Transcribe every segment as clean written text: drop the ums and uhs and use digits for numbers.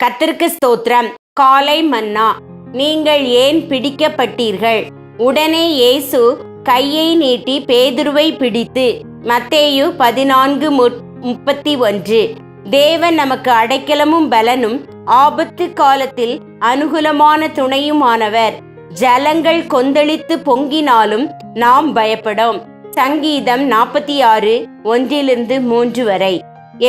கர்த்தருக்கு ஸ்தோத்திரம். காலை மன்னா. நீங்கள் ஏன் பிடிக்கப்பட்டீர்கள்? உடனே இயேசு கையை நீட்டி பேதுருவை பிடித்து. மத்தேயு 14:31. தேவன் நமக்கு அடைக்கலமும் பலனும் ஆபத்து காலத்தில் அனுகூலமான துணையுமானவர். ஜலங்கள் கொந்தளித்து பொங்கினாலும் நாம் பயப்படோம். சங்கீதம் 46:1-3 வரை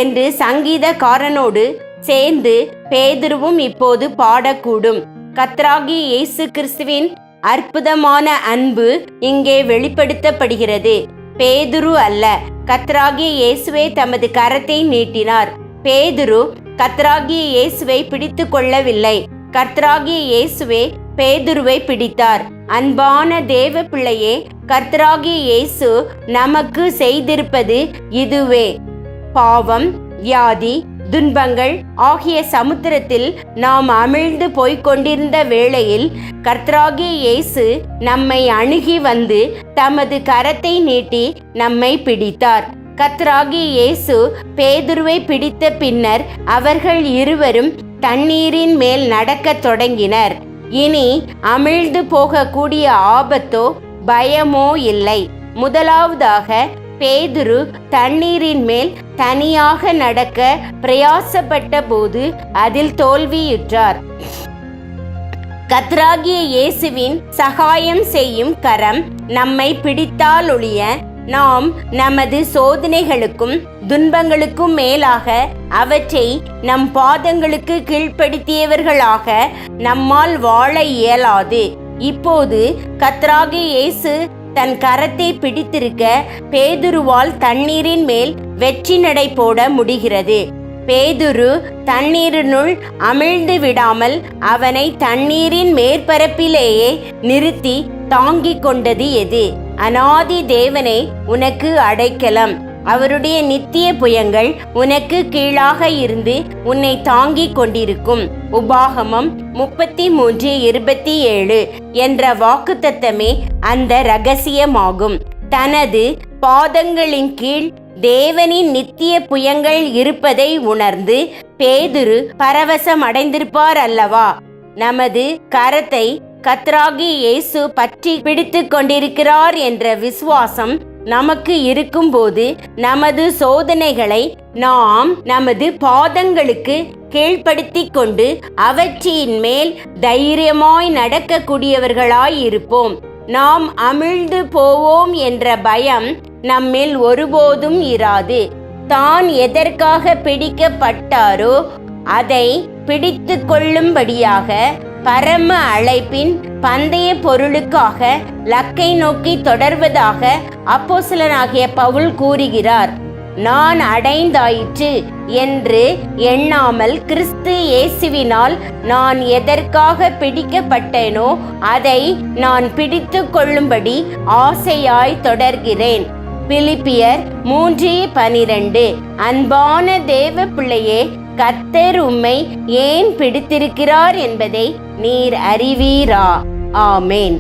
என்று சங்கீதக்காரனோடு சேர்ந்து பேதுருவும் இப்போது பாடக்கூடும். கர்த்தராகிய இயேசு கிறிஸ்துவின் அற்புதமான அன்பு இங்கே வெளிப்படுத்தப்படுகிறது. பேதுரு அல்ல, கர்த்தராகிய இயேசுவே தமது கரத்தை நீட்டினார். பேதுரு கர்த்தராகிய இயேசுவை பிடித்து கொள்ளவில்லை, கர்த்தராகிய இயேசுவே பேதுருவை பிடித்தார். அன்பான தேவ பிள்ளையே, கர்த்தராகிய இயேசு நமக்கு செய்திருப்பது இதுவே. பாவம், வியாதி, துன்பங்கள் ஆகிய சமுத்திரத்தில் நாம் அமிழ்ந்து போய்கொண்டிருந்த வேளையில் கர்த்தராகிய இயேசு நம்மை அணுகி வந்து தமது கரத்தை நீட்டி நம்மை பிடித்தார். கர்த்தராகிய இயேசு பேதுருவை பிடித்த பின்னர் அவர்கள் இருவரும் தண்ணீரின் மேல் நடக்கத் தொடங்கினர். இனி அமிழ்ந்து போகக்கூடிய ஆபத்தோ பயமோ இல்லை. முதலாவதாக பேதுரு தண்ணீரின் மேல் தனியாக நடக்க பிரயாசப்பட்ட போது அதில் தோல்வியுற்றார். கர்த்தராகிய இயேசுவின் சகாயம் செய்யும் கரம் நம்மை பிடித்தாலொழிய நாம் நமது சோதனைகளுக்கும் துன்பங்களுக்கும் மேலாக அவற்றை நம் பாதங்களுக்கு கீழ்ப்படுத்தியவர்களாக நம்மால் வாழ இயலாது. இப்போது கர்த்தராகிய இயேசு தன் கரத்தை பிடித்திருக்க பேதுருவால் தண்ணீரின் மேல் வெற்றி நடை போட முடிகிறது. பேதுரு தண்ணீரினுள் அமிழ்ந்து விடாமல் அவனை தண்ணீரின் மேற்பரப்பிலேயே நிறுத்தி தாங்கிக் கொண்டது எது? அநாதி தேவனே உனக்கு அடைக்கலம். அவருடைய நித்திய புயங்கள் உனக்கு கீழாக இருந்து உன்னை தாங்கிக் கொண்டிருக்கும். உபாகமம் 33:27 என்ற வாக்குத்தத்தமே அந்த இரகசியமாகும். தனது பாதங்களின் கீழ் தேவனின் நித்திய புயங்கள் இருப்பதை உணர்ந்து பேதுரு பரவசம் அடைந்திருப்பார் அல்லவா? நமது கரத்தை கர்த்தராகிய இயேசு பற்றி பிடித்து கொண்டிருக்கிறார் என்ற விசுவாசம் நமக்கு இருக்கும்போது நமது சோதனைகளை நாம் நமது பாதங்களுக்கு கீழ்ப்படுத்தி கொண்டு அவற்றின் மேல் தைரியமாய் நடக்கக்கூடியவர்களாய் இருப்போம். நாம் அமிழ்ந்து போவோம் என்ற பயம் நம்மில் ஒருபோதும் இராது. தான் எதற்காக பிடிக்கப்பட்டாரோ அதை பிடித்து கொள்ளும்படியாக பரம அழைப்பின் பந்தய பொருளுக்காக லக்கை நோக்கி தொடர்வதாக அப்போஸ்தலனாகிய பவுல் கூறுகிறார். நான் அடைந்தாயிற்று என்று எண்ணாமல் கிறிஸ்து இயேசுவினால் நான் எதற்காக பிடிக்கப்பட்டேனோ அதை நான் பிடித்து கொள்ளும்படி ஆசையாய் தொடர்கிறேன். பிலிப்பியர் 3:12. அன்பான தேவ பிள்ளையே, கர்த்தர் உம்மை ஏன் பிடித்திருக்கிறார் என்பதை நீர் அறிவீரா? ஆமேன்.